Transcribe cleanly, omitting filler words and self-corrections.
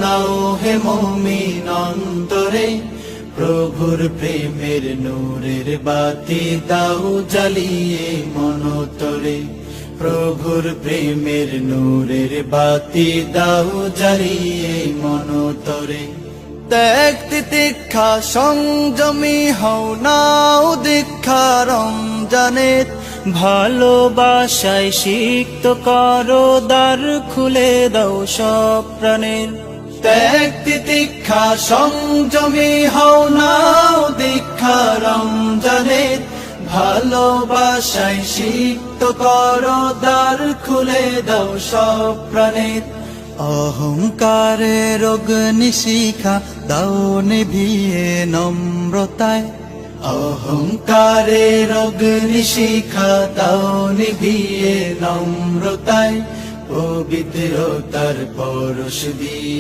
নাও হে মুমিন অন্তরে, প্রভুর প্রেমের নূরের বাতি দাও জ্বালিয়ে মনতরে। প্রভুর প্রেমের নূরের বাতি দাও জ্বালিয়ে মনতরে। ত্যাগ তিতিক্ষা সংযমী হও নাও দীক্ষা রমজানের, ভালোবাসায় সিক্ত করো দ্বার খুলে দাও সব প্রাণের। ত্যাগ তিতিক্ষা সংযমী হও নাও দীক্ষা রমজানের, ভালোবাসায় সিক্ত করো দ্বার খুলে দাও সব প্রাণের। অহংকারের অগ্নিশিখা দাও নিভিয়ে নম্রতায়, অহংকারের অগ্নিশিখা দাও নিভিয়ে নম্রতায়। পবিত্রতার পরশ দিয়ে